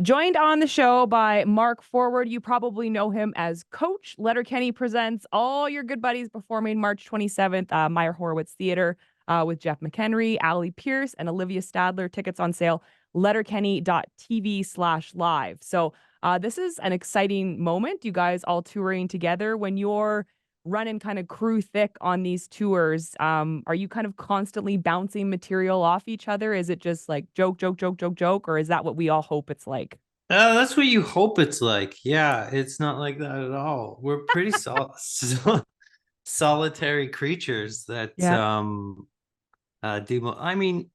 Joined on the show by Mark Forward. You probably know him as Coach. Letterkenny Presents, all your good buddies performing March 27th, Meyer Horowitz Theater with Jeff McHenry, Allie Pierce, and Olivia Stadler. Tickets on sale, letterkenny.tv/live. So this is an exciting moment. You guys all touring together. When you're running kind of crew thick on these tours, are you kind of constantly bouncing material off each other? Is it just like joke, joke, joke, joke, joke, or is that what we all hope it's like? That's what you hope it's like. Yeah, it's not like that at all. We're pretty solitary creatures that Yeah. do. I mean,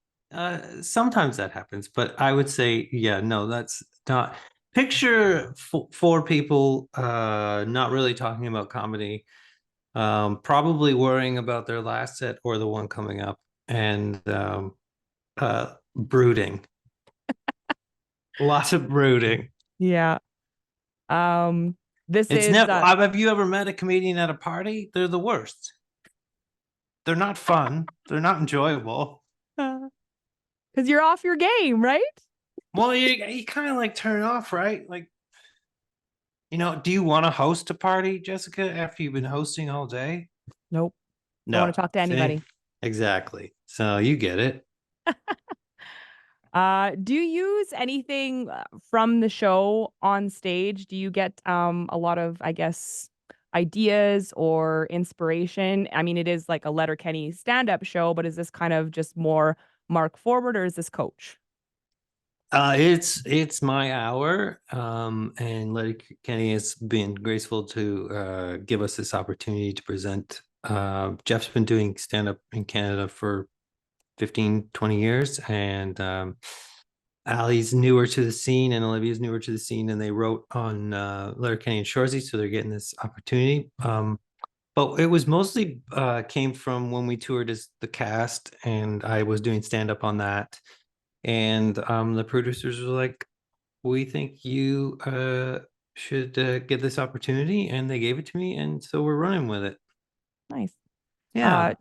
sometimes that happens, but I would say, yeah, no, that's not. Picture four people not really talking about comedy, probably worrying about their last set or the one coming up, and brooding. Lots of brooding. Yeah. Um, this It's is never. Have you ever met a comedian at a party? They're the worst. They're not fun. They're not enjoyable. because you're off your game, right? Well, you kind of like turn off, right? Like, do you want to host a party, Jessica, after you've been hosting all day? Nope. Don't want No. to talk to See? anybody. Exactly. So you get it. Do you use anything from the show on stage? Do you get a lot of, I guess, ideas or inspiration? I mean, it is like a Letterkenny stand-up show, but is this kind of just more Mark Forward or is this Coach? It's my hour, and Letterkenny has been graceful to give us this opportunity to present. Jeff's been doing stand up in Canada for 15, 20 years, and Allie's newer to the scene, and Olivia's newer to the scene, and they wrote on Letterkenny and Shoresy, so they're getting this opportunity. But it was mostly came from when we toured as the cast, and I was doing stand up on that. And the producers were like, "We think you should get this opportunity," and they gave it to me, and so we're running with it. Nice. Yeah. Uh,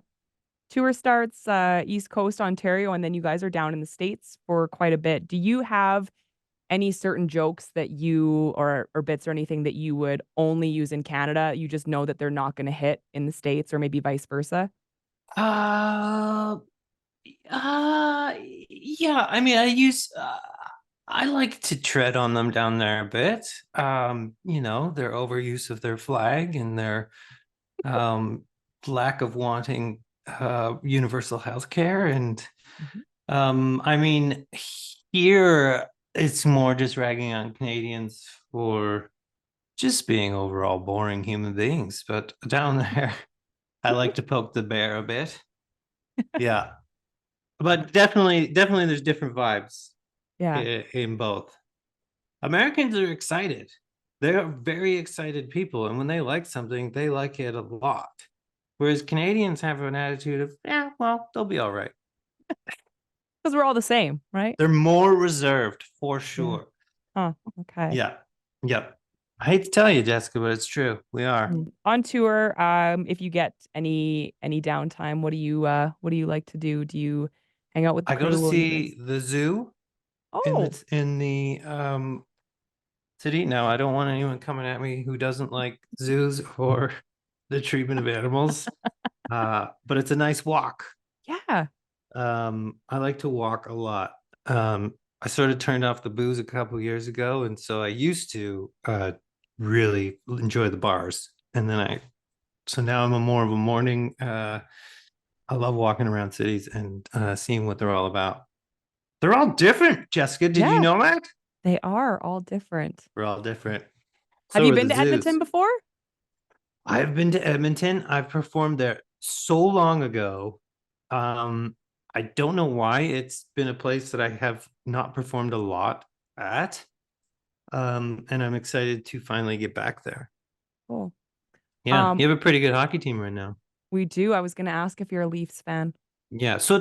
Tour starts East Coast Ontario, and then you guys are down in the States for quite a bit. Do you have any certain jokes that you or bits or anything that you would only use in Canada? You just know that they're not going to hit in the States, or maybe vice versa? Uh, yeah. I mean, I like to tread on them down there a bit. Their overuse of their flag and their um lack of wanting universal health care. And Mhm. I mean, here it's more just ragging on Canadians for just being overall boring human beings. But down there, I like to poke the bear a bit. Yeah. But definitely there's different vibes Yeah. in both. Americans are excited. They're very excited people, and when they like something, they like it a lot. Whereas Canadians have an attitude of, yeah, well, they'll be all right. Because we're all the same, right? They're more reserved for Yeah. sure. Oh, okay. Yeah. Yep. I hate to tell you, Jessica, but it's true. We are. On tour, if you get any downtime, what do you like to do? Do you hang out with the I go to crew or you guys? see the zoo in Oh, the city. Now, I don't want anyone coming at me who doesn't like zoos or the treatment of animals. But it's a nice walk. yeah. I like to walk a lot. I sort of turned off the booze a couple years ago, and so I used to really enjoy the bars. And then so now I'm a more of a morning. I love walking around cities and seeing what they're all about. They're all different, Jessica. Did you Yeah, know that? they are all different. We're all different. Have So you are been the to Edmonton zoos. before? I've been to Edmonton. I've performed there so long ago. Um, I don't know why it's been a place that I have not performed a lot at. And I'm excited to finally get back there. Cool. Yeah, Um, you have a pretty good hockey team right now. we do. I was gonna ask if you're a Leafs fan. Yeah. So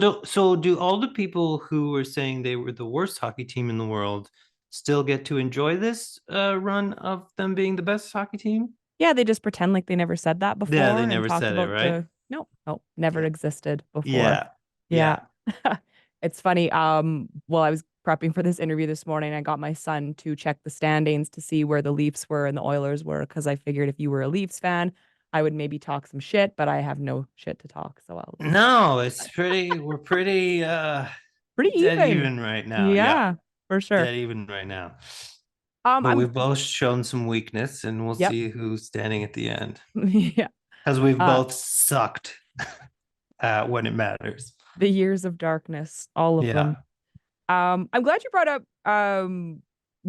do all the people who were saying they were the worst hockey team in the world still get to enjoy this run of them being the best hockey team? Yeah, they just pretend like they never said that Yeah, they before and never talked said it, about right? the no, never Yeah. existed before. Yeah. Yeah. Yeah. It's funny. Well, I was prepping for this interview this morning, I got my son to check the standings to see where the Leafs were and the Oilers were because I figured if you were a Leafs fan, I would maybe talk some shit, but I have no shit to talk, so I'll just No, we're pretty pretty dead even. even right now. Yeah, Yeah, for sure. dead even right now. But I'm we've both shown some weakness, and we'll Yep. see who's standing at the end. Yeah. Because we've Uh both sucked when it matters. the years of darkness, all of them. Yeah. I'm glad you brought up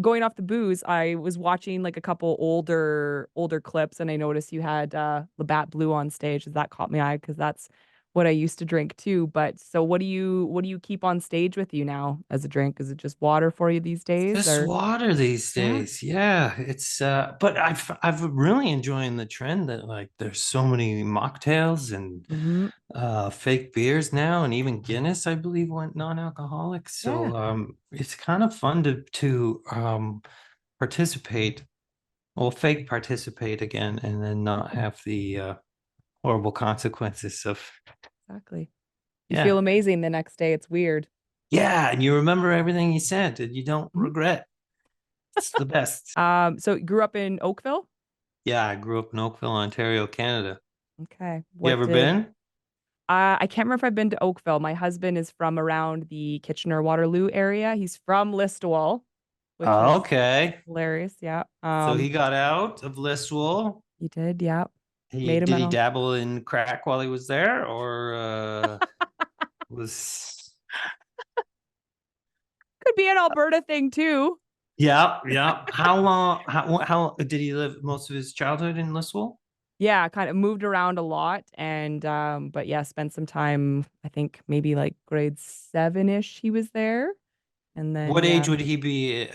going off the booze. I was watching like a couple older clips and I noticed you had Labatt Blue on stage. That caught my eye because that's what I used to drink too. But so what do you keep on stage with you now as a drink? Is it just water for you these days Just or water these yeah? days. Yeah. It's but I've really enjoying the trend that like there's so many mocktails and Hmm. fake beers now, and even Guinness, I believe, went non-alcoholic. Yeah. So it's kind of fun to participate, well, fake participate again, and then not have the horrible consequences of Exactly. You feel yeah. amazing the next day. It's weird. Yeah, and you remember everything you said and you don't Mhm. regret. It's the best. So you grew up in Oakville? Yeah, I grew up in Oakville, Ontario, Canada. Okay. You What ever did been? I can't remember if I've been to Oakville. My husband is from around the Kitchener-Waterloo area. He's from Listowel, which Oh, is okay. hilarious. Yeah. So he got out of Listowel. He did. Yeah. He Made him did an he all. dabble in crack while he was there, or was Could be an Alberta thing too. yeah, yeah. How long? How did he live most of his childhood in Listowel? Yeah, kind of moved around a lot and but yeah, spent some time, I think maybe like grade 7-ish he was there. And then What age yeah. would he be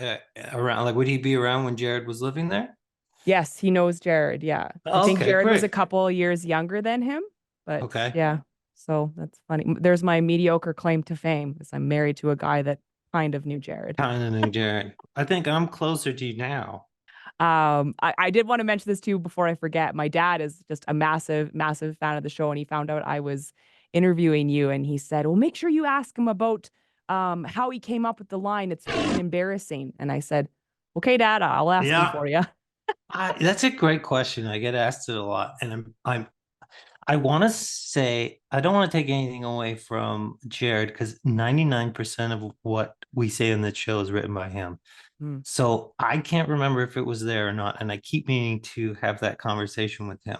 around? Like, would he be around when Jared was living there? Yes, he knows Jared. Yeah. I think Okay, Jared was a great. couple years younger than him, but Okay, yeah. So that's funny. There's my mediocre claim to fame is I'm married to a guy that kind of knew Jared. kind of knew Jared. I think I'm closer to you now. I did want to mention this too before I forget. My dad is just a massive, massive fan of the show, and he found out I was interviewing you, and he said, "Well, make sure you ask him about how he came up with the line. It's freaking embarrassing." And I said, "Okay, Dad, I'll ask him Yeah, for you." that's a great question. I get asked it a lot, and I want to say I don't want to take anything away from Jared because 99% of what we say in the show is written by him. Hmm. So I can't remember if it was there or not, and I keep meaning to have that conversation with him.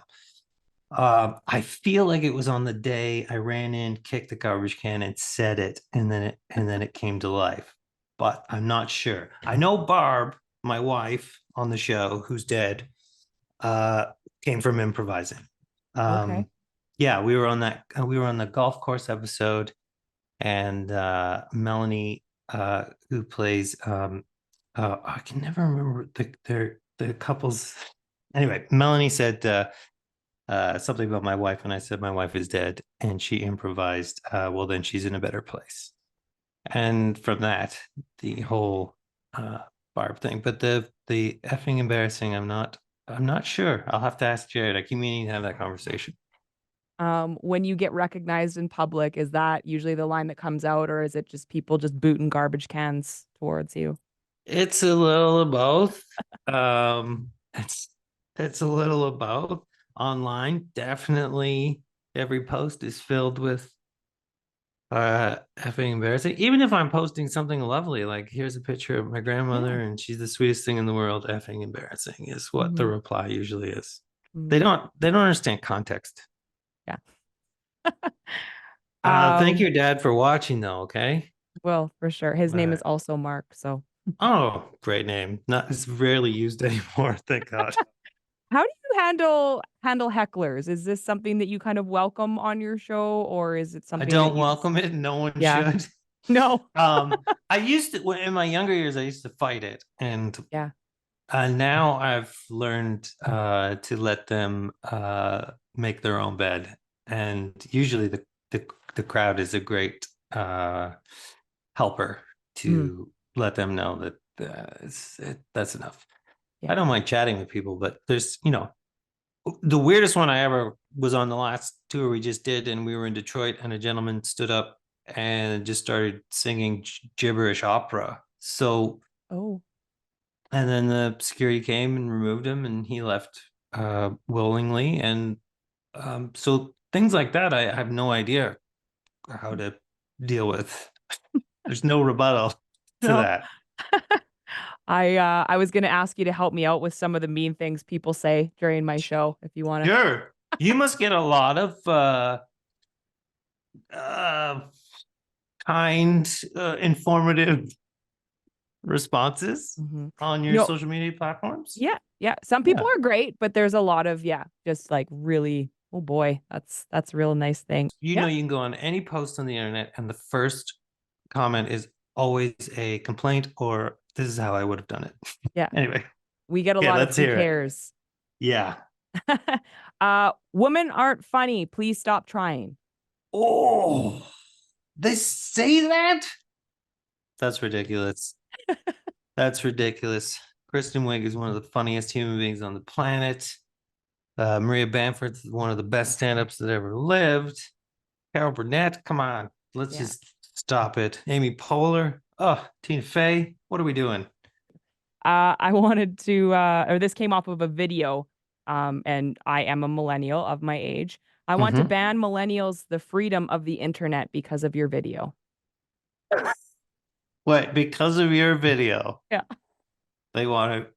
I feel like it was on the day I ran in, kicked the garbage can, and said it, and then it came to life. But I'm not sure. I know Barb, my wife on the show, who's dead, uh, came from improvising. Okay. Yeah, we were on that. We were on the golf course episode, and Melanie, who plays, I can never remember the couples. Anyway, Melanie said something about my wife, and I said my wife is dead, and she improvised. Well, then she's in a better place, and from that, the whole uh, Barb thing. But the effing embarrassing. I'm not sure. I'll have to ask Jared. I keep meaning to have that conversation. When you get recognized in public, is that usually the line that comes out, or is it just people just booting garbage cans towards you? It's a little of both. Um, it's it's a little of both. Online, definitely every post is filled with effing embarrassing. Even if I'm posting something lovely, like here's a picture of my Yeah. grandmother and she's the sweetest thing in the world, effing embarrassing is what the Hmm. reply usually is. Hmm. They don't understand context. Yeah. Thank Um, your dad for watching though, okay? well, for sure. His All name is right. also Mark, so Oh, great name. Not it's rarely used anymore, thank God. how do you handle hecklers? Is this something that you kind of welcome on your show, or is it I something that don't you just welcome it. No one yeah. should. No. I used to in my younger years. I used to fight it, and Yeah. now I've learned to let them make their own bed, and usually the crowd is a great helper Mm, to let them know that that's enough. I yeah. don't mind chatting with people, but there's the weirdest one I ever was on the last tour we just did, and we were in Detroit, and a gentleman stood up and just started singing gibberish opera. So, Oh. and then the security came and removed him, and he left willingly. And so things like that, I have no idea how to deal with. There's no rebuttal to No. that. I was gonna ask you to help me out with some of the mean things people say during my show, if you wanna. Sure. You must get a lot of uh, kind, informative responses Mhm. on your No, social media platforms. yeah, yeah. Some people Yeah. are great, but there's a lot of, yeah, just like really, oh boy, that's a real nice thing. You Yeah, know, you can go on any post on the internet, and the first comment is always a complaint or this is how I would have done it. yeah. Anyway, We get a okay, lot of let's who hear it. cares. Yeah. Women aren't funny. Please stop trying. Oh, they say that? That's ridiculous. That's ridiculous. Kristen Wiig is one of the funniest human beings on the planet. Maria Bamford's one of the best stand-ups that ever lived. Carol Burnett, come on, let's Yeah. just stop it. Amy Poehler, oh, Tina Fey, what are we doing? I wanted to, or this came off of a video, and I am a millennial of my age. I want to Mm-hmm. ban millennials the freedom of the internet because of your video. What? Because of your video, Yeah. they want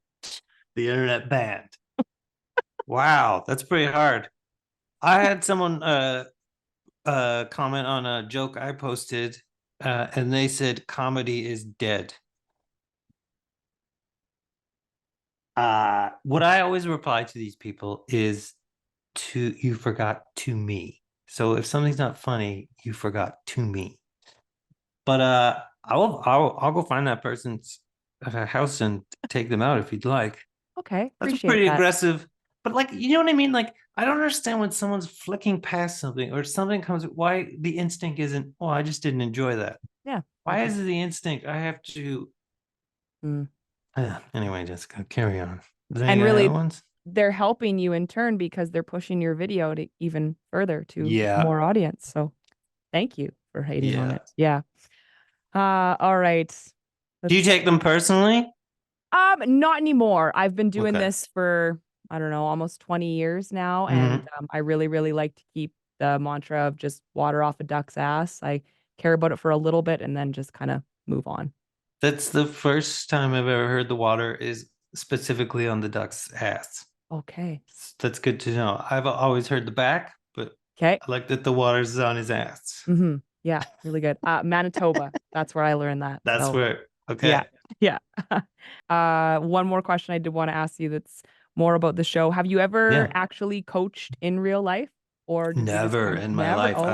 the internet banned. Wow, that's pretty hard. I had someone comment on a joke I posted, and they said comedy is dead. What I always reply to these people is to you forgot to me. So if something's not funny, you forgot to me. But I'll go find that person's house and take them out if you'd like. Okay. That's a Appreciate pretty that. aggressive. But like, you know what I mean? Like, I don't understand when someone's flicking past something or something comes. Why the instinct isn't? Oh, I just didn't enjoy that. Yeah. I Why just, is it the instinct? I have to. mm. Anyway, Jessica, carry on. Is there And any other really, ones? they're helping you in turn because they're pushing your video to even further to Yeah, more audience. So thank you for hating on yeah. it. Yeah. All right. Do you Let's take them personally? not anymore. I've been doing Okay. this for, I don't know, almost 20 years now. And Hmm. I really, really like to keep the mantra of just water off a duck's ass. I care about it for a little bit and then just kind of move on. That's the first time I've ever heard the water is specifically on the duck's ass. Okay. That's good to know. I've always heard the back, but Okay. I like that the water's on his ass. Yeah, really good. Manitoba. That's where I learned that. That's So where, yeah. okay. Yeah. One more question I did want to ask you that's more about the show. Have you ever Yeah. actually coached in real life, or did you just Never kind of in my never? life. Okay.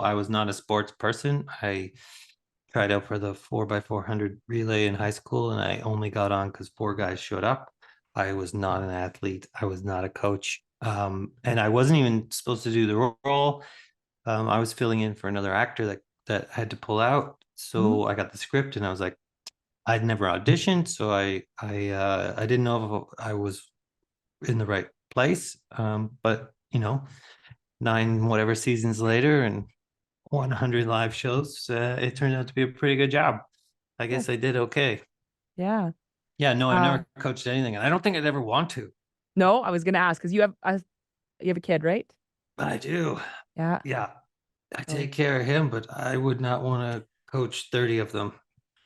I was not a sports person. I tried out for the 4x400 relay in high school and I only got on because four guys showed up. I was not an athlete. I was not a coach. And I wasn't even supposed to do the role. I was filling in for another actor that had to pull out. Mhm. So I got the script and I was like, I'd never auditioned, so I didn't know if I was in the right place. But you know, nine whatever seasons later and 100 live shows, it turned out to be a pretty good job. I Cool. guess I did okay. Yeah. Yeah, no, I've Uh, never coached anything, and I don't think I'd ever want to, no, I was gonna ask because you have a kid, right? but I do. Yeah. Yeah, I Oh take care of him, but I would not want to coach 30 of them.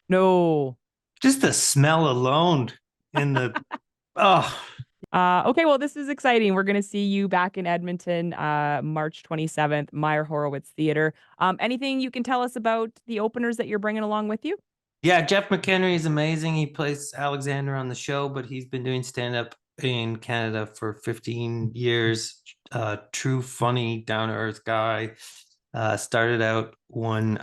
no. Just the smell alone in the oh Okay, well, this is exciting. We're gonna see you back in Edmonton, March 27th, Meyer Horowitz Theater. Anything you can tell us about the openers that you're bringing along with you? yeah, Jeff McHenry is amazing. He plays Alexander on the show, but he's been doing stand up in Canada for 15 years. True, funny, down to earth guy. Started out one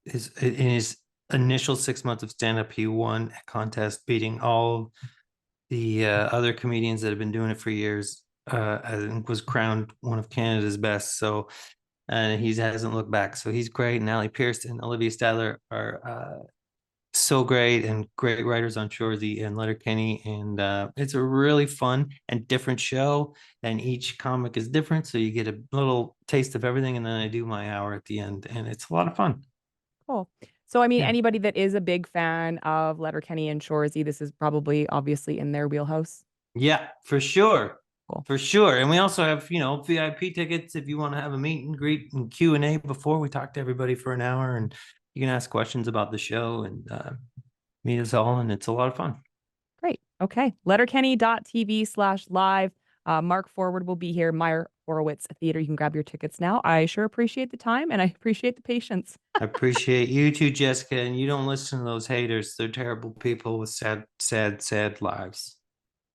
his in his initial 6 months of stand up, he won a contest, beating all the other comedians that have been doing it for years. And was crowned one of Canada's best. So, and he hasn't looked back. So he's great. And Allie Pierce and Olivia Styler are So great, and great writers on Shoresy and Letterkenny, and it's a really fun and different show. And each comic is different, so you get a little taste of everything. And then I do my hour at the end, and it's a lot of fun. Cool. So, I mean, Yeah, anybody that is a big fan of Letterkenny and Shoresy, this is probably obviously in their wheelhouse. yeah, for sure, Cool. for sure. And we also have, VIP tickets if you want to have a meet and greet and Q&A before we talk to everybody for an hour, and you can ask questions about the show and meet us all, and it's a lot of fun. Great. Okay. Letterkenny.tv/live. Mark Forward will be here. Meyer Horowitz Theater. You can grab your tickets now. I sure appreciate the time and I appreciate the patience. I appreciate you too, Jessica, and you don't listen to those haters. They're terrible people with sad, sad, sad lives.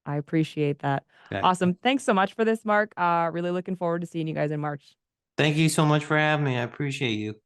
I appreciate that. Okay. Awesome. Thanks so much for this, Mark. Really looking forward to seeing you guys in March. Thank you so much for having me. I appreciate you.